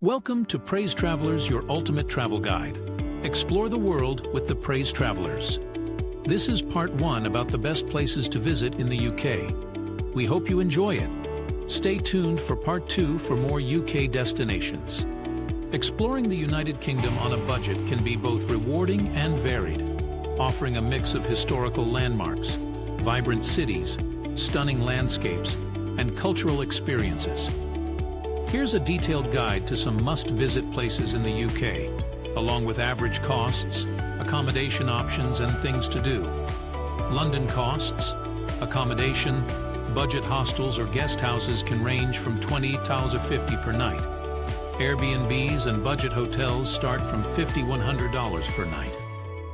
Welcome to PraiseTravellers, your ultimate travel guide. Explore the world with the PraiseTravellers. This is part 1 about the best places to visit in the UK. We hope you enjoy it. Stay tuned for part 2 for more UK destinations. Exploring the United Kingdom on a budget can be both rewarding and varied, offering a mix of historical landmarks, vibrant cities, stunning landscapes, and cultural experiences. Here's a detailed guide to some must-visit places in the UK, along with average costs, accommodation options, and things to do. London costs, accommodation, budget hostels or guest houses can range from £20 to £50 per night. Airbnbs and budget hotels start from $50–100 per night.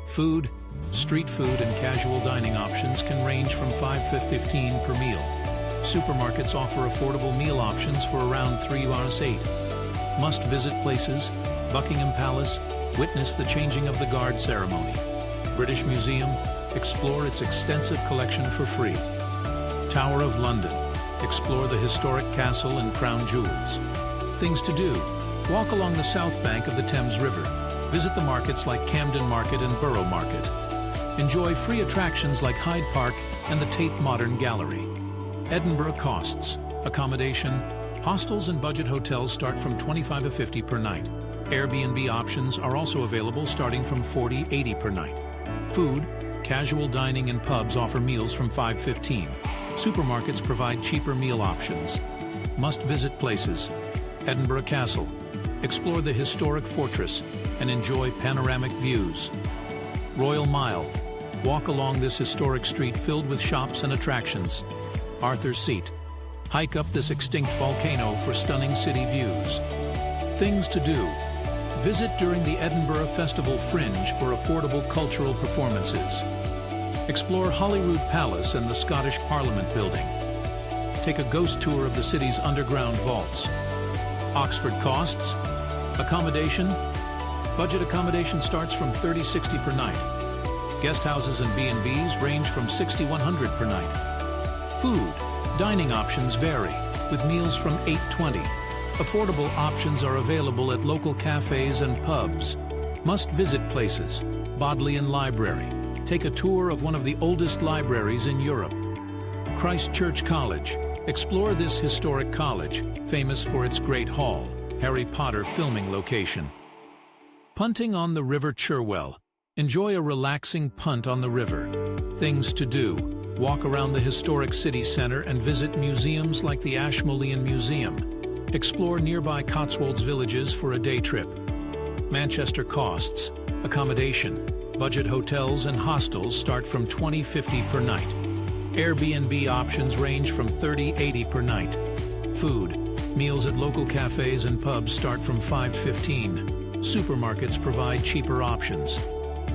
Food, street food and casual dining options can range from $5 to $15 per meal. Supermarkets offer affordable meal options for around £3–8. Must-visit places: Buckingham Palace, witness the changing of the guard ceremony. British Museum, explore its extensive collection for free. Tower of London, explore the historic castle and crown jewels. Things to do: walk along the south bank of the Thames River. Visit the markets like Camden Market and Borough Market. Enjoy free attractions like Hyde Park and the Tate Modern Gallery. Edinburgh costs, accommodation, hostels and budget hotels start from $25 to $50 per night. Airbnb options are also available starting from $40–80 per night. Food, casual dining and pubs offer meals from $5 to $15. Supermarkets provide cheaper meal options. Must-visit places: Edinburgh Castle, explore the historic fortress and enjoy panoramic views. Royal Mile, walk along this historic street filled with shops and attractions. Arthur's Seat, hike up this extinct volcano for stunning city views. Things to do: visit during the Edinburgh Festival Fringe for affordable cultural performances. Explore Holyrood Palace and the Scottish Parliament building. Take a ghost tour of the city's underground vaults. Oxford costs, accommodation, budget accommodation starts from $30–60 per night. Guest houses and B&Bs range from $60–100 per night. Food, dining options vary, with meals from $8–20. Affordable options are available at local cafes and pubs. Must-visit places: Bodleian Library, take a tour of one of the oldest libraries in Europe. Christ Church College, explore this historic college, famous for its Great Hall, Harry Potter filming location. Punting on the River Cherwell, enjoy a relaxing punt on the river. Things to do: walk around the historic city centre and visit museums like the Ashmolean Museum. Explore nearby Cotswolds villages for a day trip. Manchester costs, accommodation, budget hotels and hostels start from $20–50 per night. Airbnb options range from $30–80 per night. Food, meals at local cafes and pubs start from $5 to $15. Supermarkets provide cheaper options.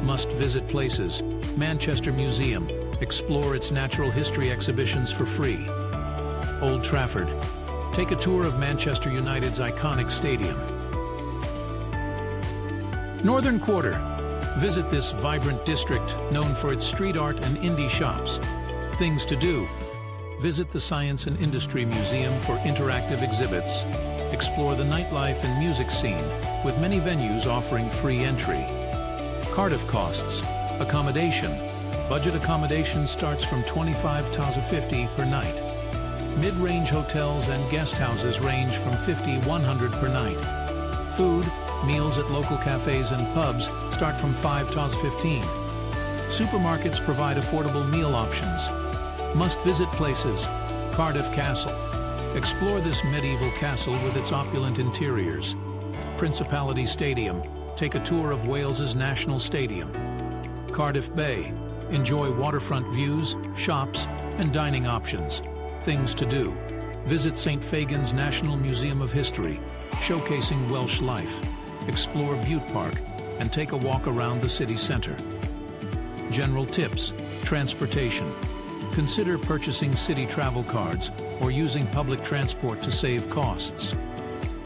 Must-visit places: Manchester Museum, explore its natural history exhibitions for free. Old Trafford, take a tour of Manchester United's iconic stadium. Northern Quarter, visit this vibrant district known for its street art and indie shops. Things to do: visit the Science and Industry Museum for interactive exhibits. Explore the nightlife and music scene, with many venues offering free entry. Cardiff costs, accommodation, budget accommodation starts from $25 to $50 per night. Mid-range hotels and guest houses range from $50–100 per night. Food, meals at local cafes and pubs start from $5 to $15. Supermarkets provide affordable meal options. Must-visit places: Cardiff Castle, explore this medieval castle with its opulent interiors. Principality Stadium, take a tour of Wales's National Stadium. Cardiff Bay, enjoy waterfront views, shops, and dining options. Things to do: visit St. Fagan's National Museum of History, showcasing Welsh life. Explore Bute Park and take a walk around the city centre. General tips: transportation. Consider purchasing city travel cards or using public transport to save costs.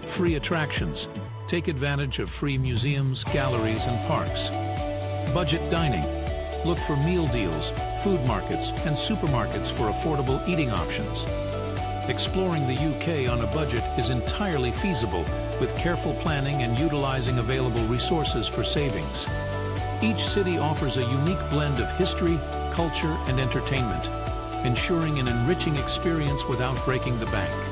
Free attractions: take advantage of free museums, galleries, and parks. Budget dining: look for meal deals, food markets, and supermarkets for affordable eating options. Exploring the UK on a budget is entirely feasible with careful planning and utilizing available resources for savings. Each city offers a unique blend of history, culture, and entertainment, ensuring an enriching experience without breaking the bank.